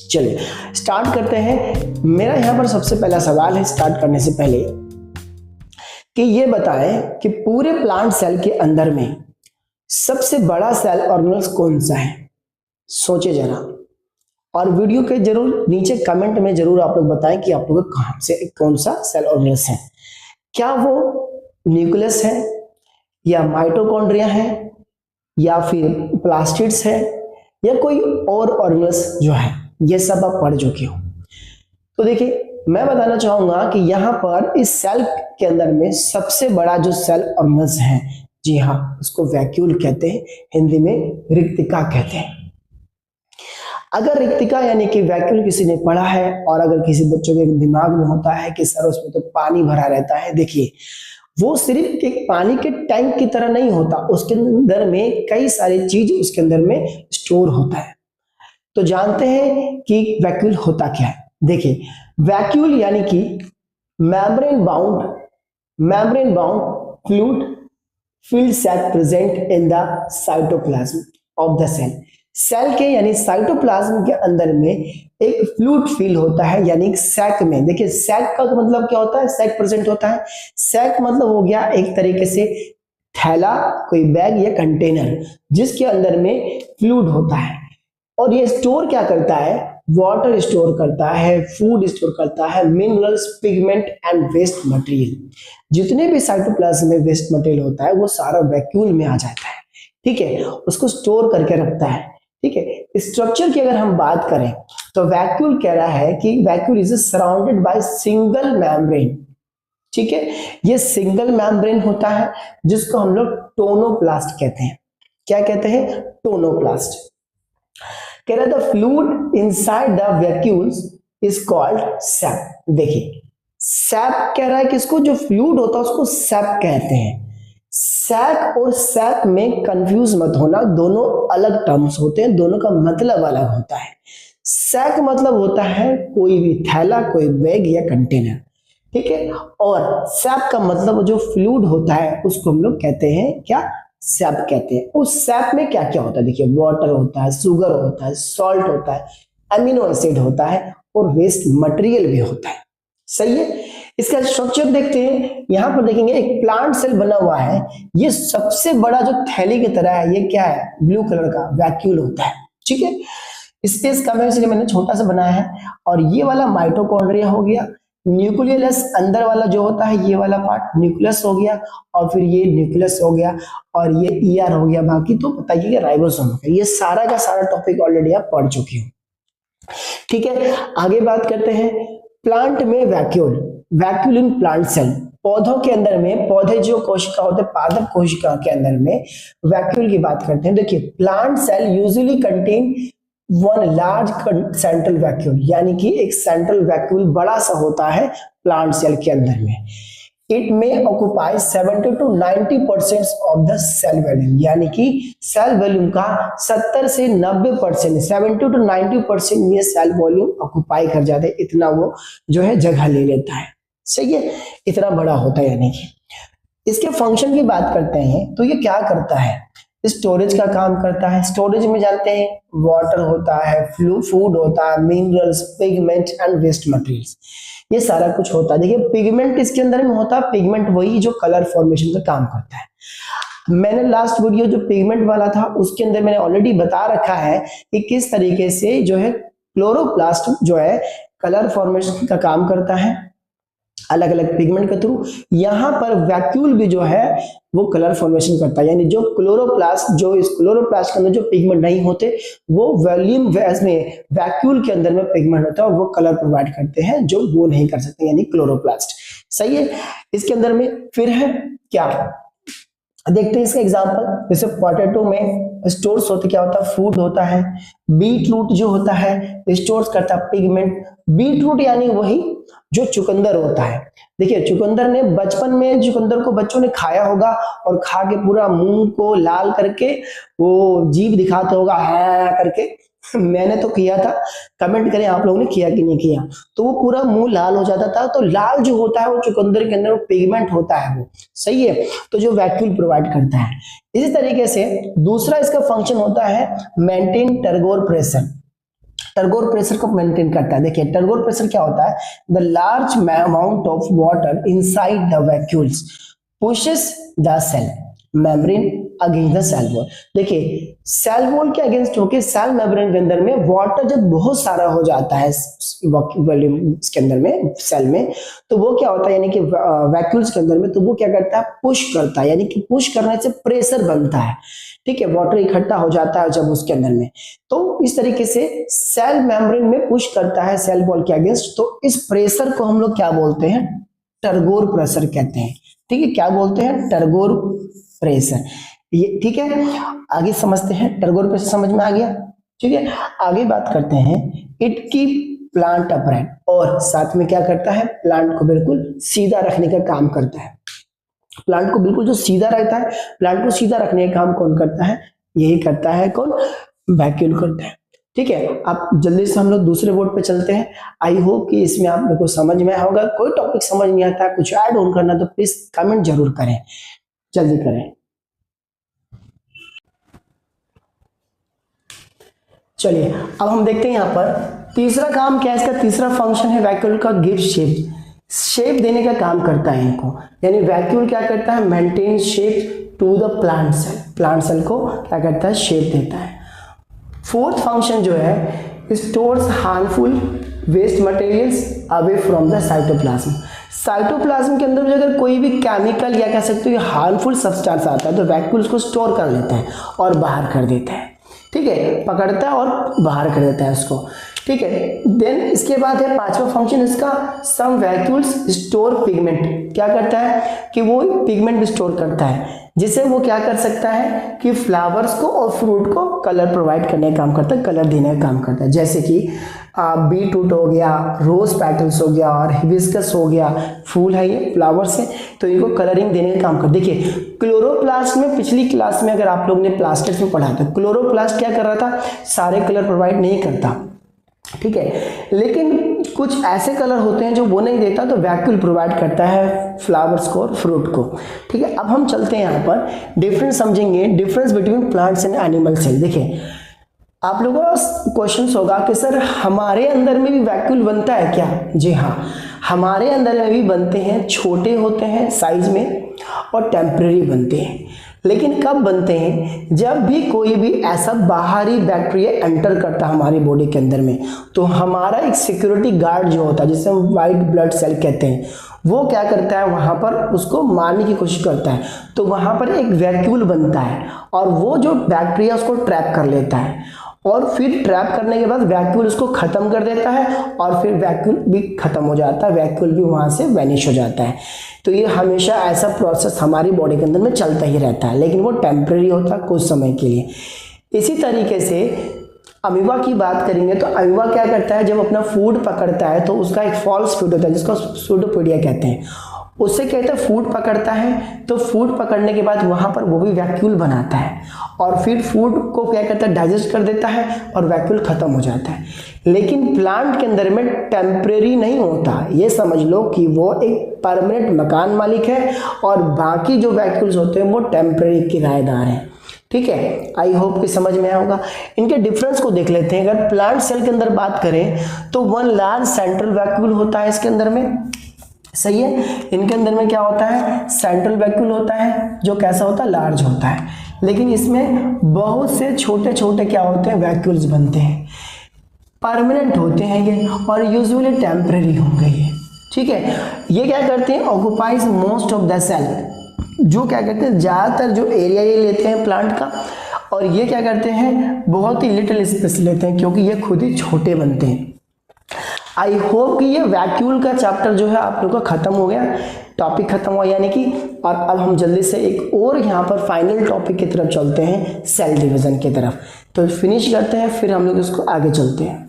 चलिए स्टार्ट करते हैं। मेरा यहाँ पर सबसे पहला सवाल है स्टार्ट करने से पहले कि ये बताएं कि पूरे प्लांट सेल के अंदर में सबसे बड़ा सेल ऑर्गेनल्स कौन सा है। सोचे जरा, और वीडियो के जरूर नीचे कमेंट में जरूर आप लोग बताएं कि आप लोग कहां से कौन सा सेल ऑर्गेनल्स है। क्या वो न्यूक्लियस है, या माइटोकॉन्ड्रिया है, या फिर प्लास्टिड्स है, या कोई और ऑर्गेनल्स जो है, ये सब आप पढ़ चुके हो। तो देखिए मैं बताना चाहूंगा कि यहाँ पर इस सेल के अंदर में सबसे बड़ा जो सेल ऑर्गेनल्स है, जी हाँ, उसको वैक्यूल कहते हैं, हिंदी में रिक्तिका कहते हैं। अगर रिक्तिका यानी कि वैक्यूल किसी ने पढ़ा है, और अगर किसी बच्चों के दिमाग में होता है कि सर उसमें तो पानी भरा रहता है, देखिए वो सिर्फ एक पानी के टैंक की तरह नहीं होता, उसके अंदर में कई सारी चीज उसके अंदर में स्टोर होता है। तो जानते हैं कि वैक्यूल होता क्या है। देखिए वैक्यूल यानी कि membrane bound fluid filled sac present in the cytoplasm of the cell। Cell के यानी साइटोप्लाज्म के अंदर में एक फ्लूइड फील होता है, यानी सैक में। देखिए सैक का मतलब क्या होता है, सैक प्रेजेंट होता है। सैक मतलब हो गया एक तरीके से थैला, कोई बैग या कंटेनर, जिसके अंदर में फ्लूइड होता है। और ये स्टोर क्या करता है, वाटर स्टोर करता है, फूड स्टोर करता है, minerals, pigment and waste material. जितने भी साइटोप्लाज्म में वेस्ट मटेरियल होता है वो सारा वैक्यूल में आ जाता है, ठीक है, उसको स्टोर करके रखता है, ठीक है। स्ट्रक्चर की अगर हम बात करें तो वैक्यूल कह रहा है कि vacuole is surrounded by single membrane, ठीक है। ये सिंगल मेम्ब्रेन होता है जिसको हम लोग टोनोप्लास्ट कहते हैं। क्या कहते हैं, टोनोप्लास्ट। कह रहा था fluid inside the vacuoles is called SAP. देखिए सैप कह रहा है कि इसको जो फ्लूइड होता है उसको सैप कहते हैं। सैक और सैप में कंफ्यूज मत होना, दोनों अलग टर्म्स होते हैं, दोनों का मतलब अलग होता है। सैक मतलब होता है कोई भी थैला, कोई बैग या कंटेनर, ठीक है। और सैप का मतलब जो फ्लूइड होता है उसको हम लोग कहते हैं क्या, सैप कहते हैं। उस सैप में क्या क्या होता है, देखिए वाटर होता है, शुगर होता है, सॉल्ट होता है, अमीनो एसिड होता है, और वेस्ट मटेरियल भी होता है। सही है। इसका स्ट्रक्चर देखते हैं, यहां पर देखेंगे एक प्लांट सेल बना हुआ है, ये सबसे बड़ा जो थैली की तरह है, ये क्या है, ब्लू कलर का वैक्यूल होता है, ठीक है। स्पेस कम है इसलिए मैंने छोटा सा बनाया है। और ये वाला माइटोकॉन्ड्रिया हो गया, न्यूक्लियस अंदर वाला जो होता है ये वाला पार्ट न्यूक्लियस हो गया, और फिर ये न्यूक्लियस हो गया, और ये ईआर हो गया। बाकी तो बताइए राइबोसोम हो गया। ये सारा का सारा टॉपिक ऑलरेडी आप पढ़ चुके हो, ठीक है। आगे बात करते हैं प्लांट में वैक्यूल इन प्लांट सेल। पौधों के अंदर में, पौधे जो कोशिका होते हैं, पादप कोशिका के अंदर में वैक्यूल की बात करते हैं। देखिए plant cell usually contain one large central vacuole, यानी कि एक सेंट्रल वैक्यूल बड़ा सा होता है प्लांट सेल के अंदर में। इट में occupy 70 to 90% of the cell volume, यानी कि सेल वॉल्यूम का 70 से 90%, 70 to 90% ये सेल वॉल्यूम ऑक्युपाई कर जाते हैं, इतना वो जो है जगह ले लेता है। सही है, इतना बड़ा होता है। यानी कि इसके फंक्शन की बात करते हैं तो ये क्या करता है, स्टोरेज का काम करता है। स्टोरेज में जानते हैं वाटर होता है, फूड होता है, minerals, pigment and waste materials, ये सारा कुछ होता है। देखिए पिगमेंट इसके अंदर में होता है, पिगमेंट वही जो कलर फॉर्मेशन का काम करता है। मैंने लास्ट वीडियो जो पिगमेंट वाला था उसके अंदर मैंने ऑलरेडी बता रखा है कि किस तरीके से जो है क्लोरोप्लास्ट जो है कलर फॉर्मेशन का काम करता है अलग अलग पिगमेंट के थ्रू। यहाँ पर वैक्यूल भी जो है वो कलर फॉर्मेशन करता है, यानी जो क्लोरोप्लास्ट, जो इस क्लोरोप्लास्ट के अंदर जो पिगमेंट नहीं होते वो वॉल्यूम में वैक्यूल के अंदर में पिगमेंट होता है और वो कलर प्रोवाइड करते हैं जो वो नहीं कर सकते, यानी क्लोरोप्लास्ट। सही है। इसके अंदर में फिर है क्या, देखते हैं इसका एग्जांपल। जैसे पोटैटो में स्टोर्स होते, क्या होता है, फूड होता है। बीट रूट जो होता है स्टोर्स करता है पिगमेंट। बीट रूट यानी वही जो चुकंदर होता है। देखिए चुकंदर ने बचपन में, चुकंदर को बच्चों ने खाया होगा और खा के पूरा मुंह को लाल करके वो जीभ दिखाता होगा है करके। मैंने तो किया था, कमेंट करें आप लोगों ने किया कि नहीं किया। तो वो पूरा मुंह लाल हो जाता था। तो लाल जो होता है वो चुकंदर के अंदर वो पिगमेंट होता है वो, सही है, तो जो वैक्यूल प्रोवाइड करता है। इसी तरीके से दूसरा इसका फंक्शन होता है maintain turgor pressure. Turgor pressure को मेंटेन करता है। देखिए टर्गोर प्रेशर क्या होता है, the large amount of water inside the vacuoles pushes the cell membrane against the cell wall. देखिए सेल वॉल के अगेंस्ट होके सेल मेम्ब्रेन के अंदर में वाटर जब बहुत सारा हो जाता है इसके अंदर में सेल में, तो वो क्या होता है यानी कि वैक्यूल्स के अंदर में, तो वो क्या करता है, पुश करता है, यानी कि पुश करने से प्रेशर बनता है। ठीक है, वाटर इकट्ठा हो जाता है जब उसके अंदर में, तो इस तरीके से सेल मेम्ब्रेन में पुश करता है सेल वॉल के अगेंस्ट। तो इस प्रेशर को हम लोग क्या बोलते हैं, टर्गोर प्रेशर कहते हैं। ठीक है, क्या बोलते हैं, टर्गोर प्रेशर। ये ठीक है, आगे समझते हैं। टर्गोर प्रेशर समझ में आ गया। ठीक है, आगे बात करते हैं। इट कीप प्लांट अपराइट, और साथ में क्या करता है, प्लांट को बिल्कुल सीधा रखने का काम करता है। प्लांट को बिल्कुल जो सीधा रहता है, प्लांट को सीधा रखने का काम कौन करता है, यही करता है कौन, वैक्यूल करता है। ठीक है, आप जल्दी से हम लोग दूसरे बोर्ड पे चलते हैं। आई होप कि इसमें आप लोग को समझ में आया होगा। कोई टॉपिक समझ नहीं आता, कुछ ऐड ऑन करना तो प्लीज कमेंट जरूर करें, जल्दी करें। चलिए अब हम देखते हैं यहाँ पर तीसरा काम क्या है इसका। तीसरा फंक्शन है वैक्यूल का, गिव शेप, शेप देने का काम करता है इनको। यानी वैक्यूल क्या करता है, maintain shape to the plant cell, plant cell को क्या करता है, शेप देता है। फोर्थ फंक्शन जो है, stores harmful waste materials away from the cytoplasm. Cytoplasm के अंदर अगर कोई भी केमिकल या कह सकते हो हार्मफुल सब्सटेंस आता है तो वैक्यूल उसको स्टोर कर लेता है और बाहर कर देता है। ठीक है, पकड़ता है और बाहर कर देता है उसको। ठीक है, देन इसके बाद है पांचवा फंक्शन इसका, सम वैक्यूल्स स्टोर पिगमेंट। क्या करता है कि वो पिगमेंट स्टोर करता है, जिससे वो क्या कर सकता है कि फ्लावर्स को और फ्रूट को कलर प्रोवाइड करने का काम करता है, कलर देने का काम करता है। जैसे कि बीटरूट हो गया, रोज पेटल्स हो गया और हिबिस्कस हो गया, फूल है ये, फ्लावर्स है, तो इनको कलरिंग देने का काम करता है। देखिए क्लोरोप्लास्ट में पिछली क्लास में अगर आप लोग ने प्लास्टिक्स में पढ़ा था, क्लोरोप्लास्ट क्या कर रहा था, सारे कलर प्रोवाइड नहीं करता। ठीक है, लेकिन कुछ ऐसे कलर होते हैं जो वो नहीं देता, तो वैक्यूल प्रोवाइड करता है फ्लावर्स को और फ्रूट को। ठीक है, अब हम चलते हैं यहाँ पर डिफरेंस समझेंगे, difference between plants and animal cell. देखिए आप लोगों का क्वेश्चन होगा कि सर हमारे अंदर में भी वैक्यूल बनता है क्या। जी हाँ, हमारे अंदर में भी बनते हैं, छोटे होते हैं साइज में और टेम्परेरी बनते हैं। लेकिन कब बनते हैं, जब भी कोई भी ऐसा बाहरी बैक्टीरिया एंटर करता है हमारी बॉडी के अंदर में, तो हमारा एक सिक्योरिटी गार्ड जो होता है जिसे हम वाइट ब्लड सेल कहते हैं, वो क्या करता है, वहां पर उसको मारने की कोशिश करता है। तो वहां पर एक वैक्यूल बनता है और वो जो बैक्टीरिया उसको ट्रैप कर लेता है, और फिर ट्रैप करने के बाद वैक्यूल उसको खत्म कर देता है और फिर वैक्यूल भी खत्म हो जाता है, वैक्यूल भी वहां से वैनिश हो जाता है। तो ये हमेशा ऐसा प्रोसेस हमारी बॉडी के अंदर में चलता ही रहता है, लेकिन वो टेम्परेरी होता है, कुछ समय के लिए। इसी तरीके से अमीबा की बात करेंगे तो अमीबा क्या करता है, जब अपना फूड पकड़ता है तो उसका एक फॉल्स फूड होता है जिसको सूडोपोडिया कहते हैं, उससे कहते हैं फूड पकड़ता है, तो फूड पकड़ने के बाद वहां पर वो भी वैक्यूल बनाता है और फिर फूड को क्या करता है, डाइजेस्ट कर देता है और वैक्यूल खत्म हो जाता है। लेकिन प्लांट के अंदर में टेम्परेरी नहीं होता, ये समझ लो कि वो एक परमानेंट मकान मालिक है और बाकी जो वैक्यूल्स होते हैं वो टेम्परेरी किराएदार हैं। ठीक है, आई होप कि समझ में आया होगा। इनके डिफरेंस को देख लेते हैं। अगर प्लांट सेल के अंदर बात करें तो वन लार्ज सेंट्रल वैक्यूल होता है इसके अंदर में, सही है। इनके अंदर में क्या होता है, सेंट्रल वैक्यूल होता है जो कैसा होता है, लार्ज होता है। लेकिन इसमें बहुत से छोटे छोटे क्या होते हैं, वैक्यूल्स बनते हैं, परमानेंट होते हैं ये और यूजुअली टेम्परेरी होंगे ये। ठीक है, ये क्या करते हैं, occupies most of the cell, जो क्या करते हैं ज्यादातर जो एरिया ये लेते हैं प्लांट का, और ये क्या करते हैं बहुत ही लिटिल स्पेस लेते हैं क्योंकि ये खुद ही छोटे बनते हैं। आई होप कि ये वैक्यूल का चैप्टर जो है आप लोग का खत्म हो गया, टॉपिक खत्म हुआ यानी कि। और अब हम जल्दी से एक और यहाँ पर फाइनल टॉपिक की तरफ चलते हैं, सेल डिवीजन की तरफ। तो फिनिश करते हैं, फिर हम लोग इसको आगे चलते हैं।